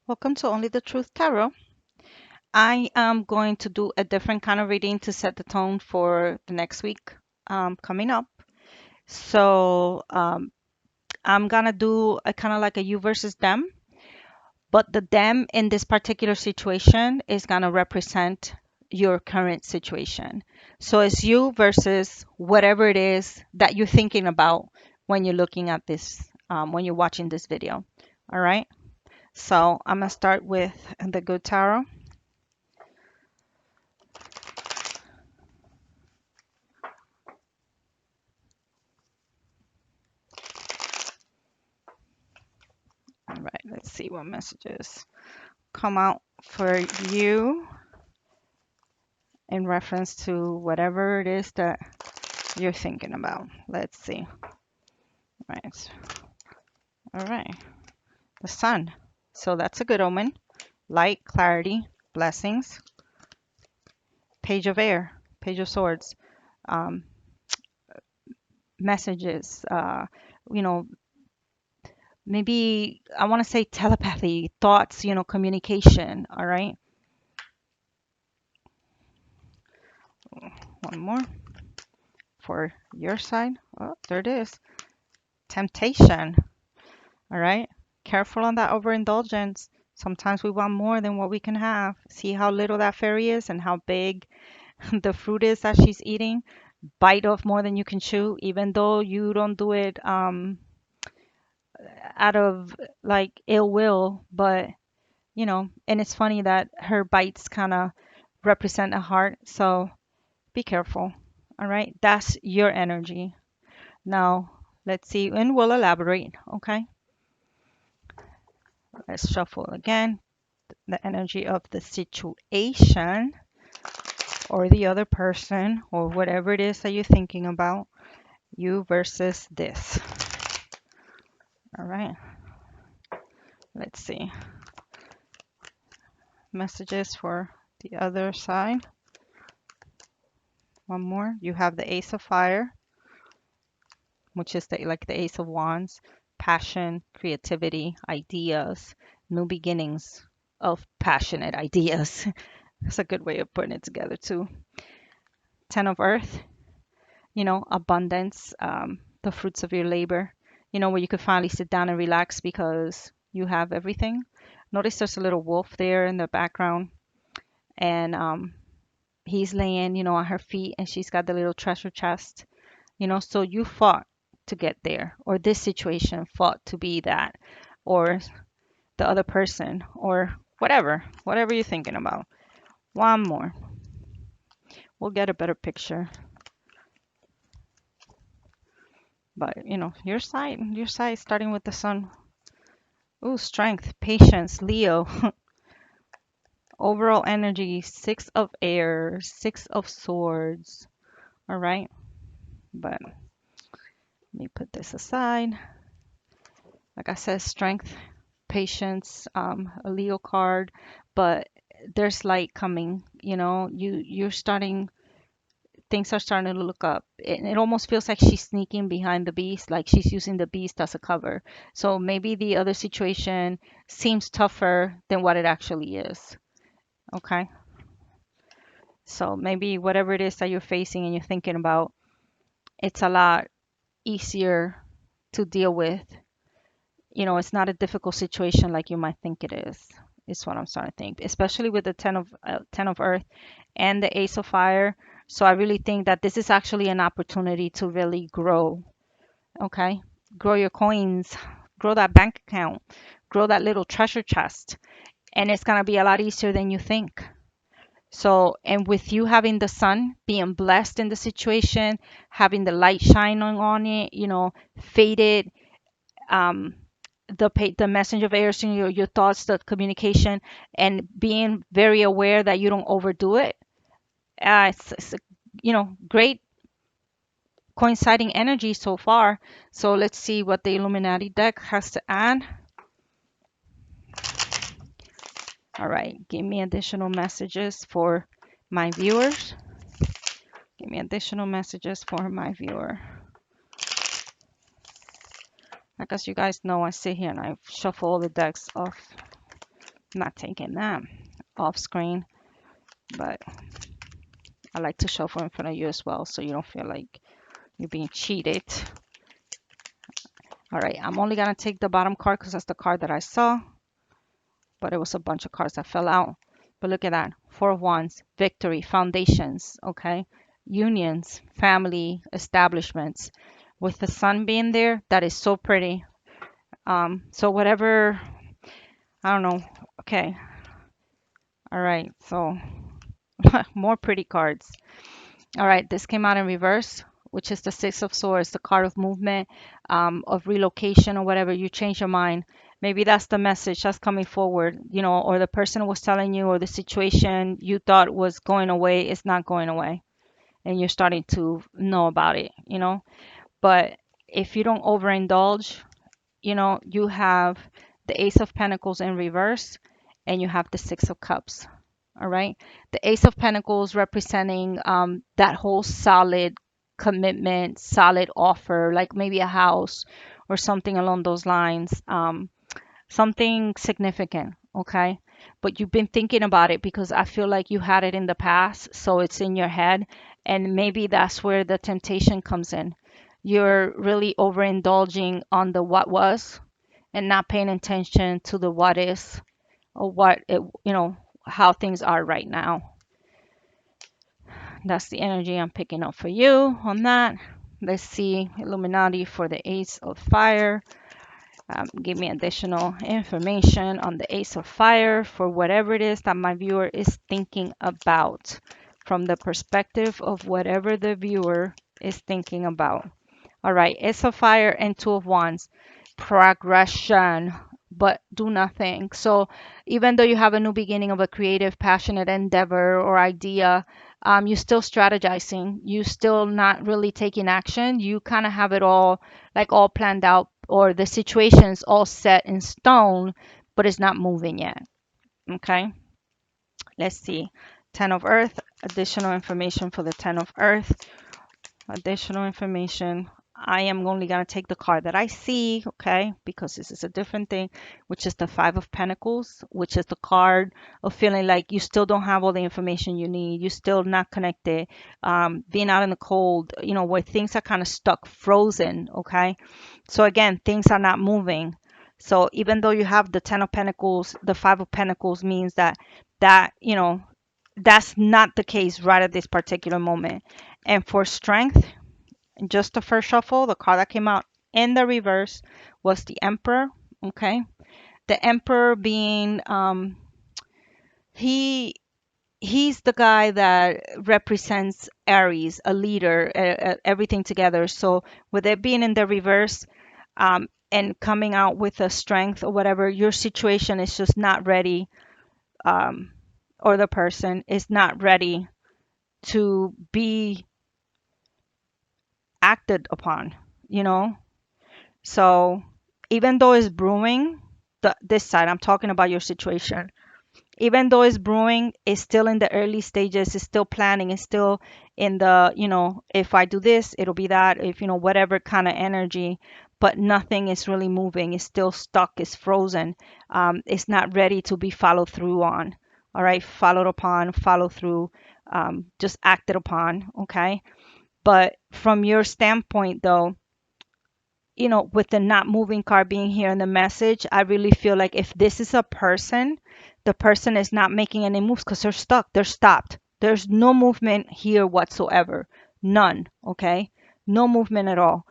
Welcome to Only the Truth Tarot. I am going to do a different kind of reading to set the tone for the next week coming up. So I'm gonna do a kind of like a you versus them, but the them in this particular situation is gonna represent your current situation. So it's you versus whatever it is that you're thinking about when you're looking at this, when you're watching this video. All right. So I'm gonna start with the good tarot. All right, let's see what messages come out for you in reference to whatever it is that you're thinking about. Let's see. Right. All right. The sun. So that's a good omen. Light, clarity, blessings. Page of air, page of swords. Um, messages. You know, maybe I want to say telepathy, thoughts. Communication. All right. One more for your side. Oh, there it is. Temptation. All right. Careful on that overindulgence. Sometimes we want more than what we can have. See how little that fairy is and how big the fruit is that she's eating. Bite off more than you can chew, even though you don't do it out of like ill will. But, and it's funny that her bites kind of represent a heart. So be careful. All right. That's your energy. Now, let's see, and we'll elaborate. Okay. Let's shuffle again. The energy of the situation or the other person or whatever it is that you're thinking about, you versus this. All right, let's see. Messages for the other side. One more. You have the Ace of Fire, which is like the Ace of Wands, passion, creativity, ideas, new beginnings of passionate ideas. That's a good way of putting it together too. Ten of Earth, abundance, the fruits of your labor, where you could finally sit down and relax because you have everything. Notice there's a little wolf there in the background, and he's laying, on her feet, and she's got the little treasure chest, so you fought to get there, or this situation fought to be that, or the other person, or whatever you're thinking about. One more. We'll get a better picture. But your side starting with the sun. Ooh, strength, patience, Leo. Overall energy, six of air, six of swords. All right. But let me put this aside. Like I said, strength, patience, a Leo card, but there's light coming, you're starting, things are starting to look up. It almost feels like she's sneaking behind the beast, like she's using the beast as a cover. So maybe the other situation seems tougher than what it actually is. Okay. So maybe whatever it is that you're facing and you're thinking about, it's a lot easier to deal with. It's not a difficult situation like you might think it is what I'm starting to think, especially with the ten of earth and the ace of fire. So I really think that this is actually an opportunity to really grow. Okay. Grow your coins, grow that bank account, grow that little treasure chest, and it's going to be a lot easier than you think. So, and with you having the sun, being blessed in the situation, having the light shining on it, faded, um, the messenger of air, seeing your thoughts, the communication, and being very aware that you don't overdo it. It's a, great coinciding energy so far. So let's see what the Illuminati deck has to add. All right, give me additional messages for my viewers. Give me additional messages for my viewer. Like as you guys know, I sit here and I shuffle all the decks off Not taking that off screen, but I like to shuffle in front of you as well so you don't feel like you're being cheated. All right, I'm only gonna take the bottom card because that's the card that I saw, but it was a bunch of cards that fell out. But look at that. Four of Wands, victory, foundations, okay? Unions, family, establishments. With the sun being there, that is so pretty. So whatever, I don't know. Okay. All right. So more pretty cards. All right, this came out in reverse, which is the Six of Swords, the card of movement, of relocation or whatever. You change your mind. Maybe that's the message that's coming forward, or the person was telling you, or the situation you thought was going away is not going away, and you're starting to know about it. But if you don't overindulge, you have the Ace of Pentacles in reverse, and you have the Six of Cups. All right. The Ace of Pentacles representing that whole solid commitment, solid offer, like maybe a house or something along those lines, something significant. Okay. But you've been thinking about it because I feel like you had it in the past. So it's in your head. And maybe that's where the temptation comes in. You're really overindulging on the what was and not paying attention to the what is, or what it, how things are right now. That's the energy I'm picking up for you on that. Let's see, Illuminati for the Ace of Fire. Give me additional information on the Ace of Fire for whatever it is that my viewer is thinking about, from the perspective of whatever the viewer is thinking about. All right, Ace of Fire and Two of Wands. Progression, but do nothing. So even though you have a new beginning of a creative, passionate endeavor or idea, you're still strategizing. You still not really taking action. You kind of have it all, like all planned out, or the situation's all set in stone, but it's not moving yet. Okay, let's see. Ten of Earth, additional information for the Ten of Earth. Additional information. I am only going to take the card that I see, okay, because this is a different thing, which is the Five of Pentacles, which is the card of feeling like you still don't have all the information you need. You're still not connected, being out in the cold, where things are kind of stuck, frozen, okay? So again, things are not moving. So even though you have the Ten of Pentacles, the Five of Pentacles means that that's not the case right at this particular moment. And for strength, just the first shuffle, the card that came out in the reverse was the Emperor. Okay, the Emperor being he he's the guy that represents Aries, a leader, everything together. So with it being in the reverse, and coming out with a strength or whatever, your situation is just not ready, um, or the person is not ready to be acted upon, you know? So even though it's brewing, this side, I'm talking about your situation. Even though it's brewing, it's still in the early stages, it's still planning, it's still in the, if I do this, it'll be that, if, whatever kind of energy, but nothing is really moving. It's still stuck, it's frozen. It's not ready to be followed through on. All right, followed upon, follow through, just acted upon. Okay. But from your standpoint, though, with the not moving card being here in the message, I really feel like if this is a person, the person is not making any moves because they're stuck, they're stopped. There's no movement here whatsoever. None. Okay. No movement at all.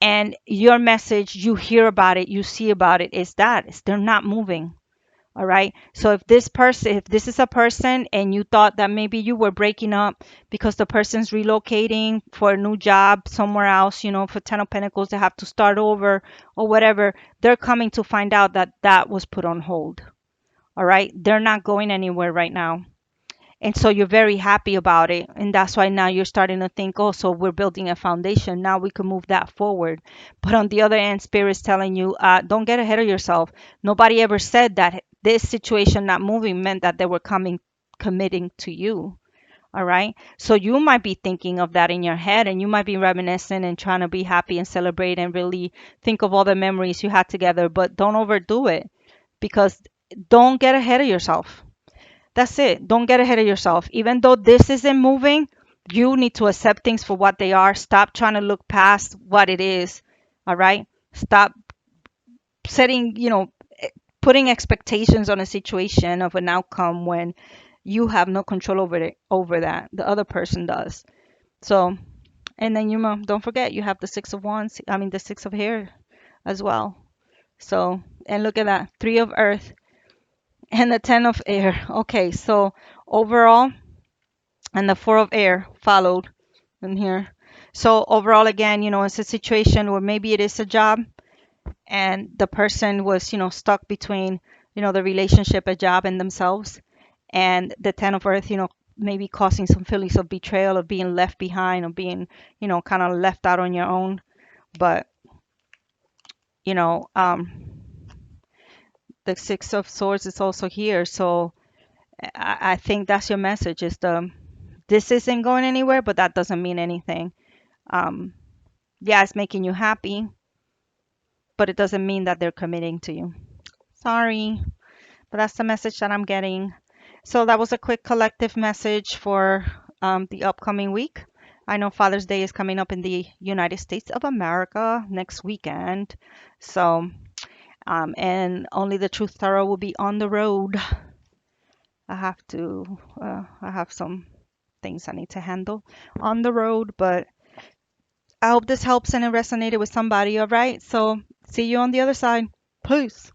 And your message, you hear about it, you see about it, is that they're not moving. All right. So if this is a person and you thought that maybe you were breaking up because the person's relocating for a new job somewhere else, for Ten of Pentacles, they have to start over or whatever, they're coming to find out that that was put on hold. All right. They're not going anywhere right now. And so you're very happy about it. And that's why now you're starting to think, oh, so we're building a foundation. Now we can move that forward. But on the other end, Spirit's telling you, don't get ahead of yourself. Nobody ever said that this situation not moving meant that they were committing to you. All right. So you might be thinking of that in your head, and you might be reminiscing and trying to be happy and celebrate and really think of all the memories you had together, but don't overdo it, because don't get ahead of yourself. That's it. Don't get ahead of yourself. Even though this isn't moving, you need to accept things for what they are. Stop trying to look past what it is. All right? Stop setting, putting expectations on a situation of an outcome when you have no control over that. The other person does. So, and then don't forget you have the 6 of wands, I mean the 6 of hair as well. So, and look at that, 3 of earth and the 10 of air. Okay, so overall, and the 4 of air followed in here. So overall, again, it's a situation where maybe it is a job and the person was, stuck between, the relationship, a job, and themselves. And the 10 of earth, maybe causing some feelings of betrayal, of being left behind, of being, kind of left out on your own. But, you know, um, the 6 of swords is also here. So I think that's your message is this isn't going anywhere, but that doesn't mean anything. Um, yeah, it's making you happy, but it doesn't mean that they're committing to you. Sorry, but that's the message that I'm getting. So that was a quick collective message for the upcoming week. I know Father's Day is coming up in the United States of America next weekend. So, and only the Truth Tarot will be on the road. I have some things I need to handle on the road, but I hope this helps and it resonated with somebody. All right. So, see you on the other side. Peace.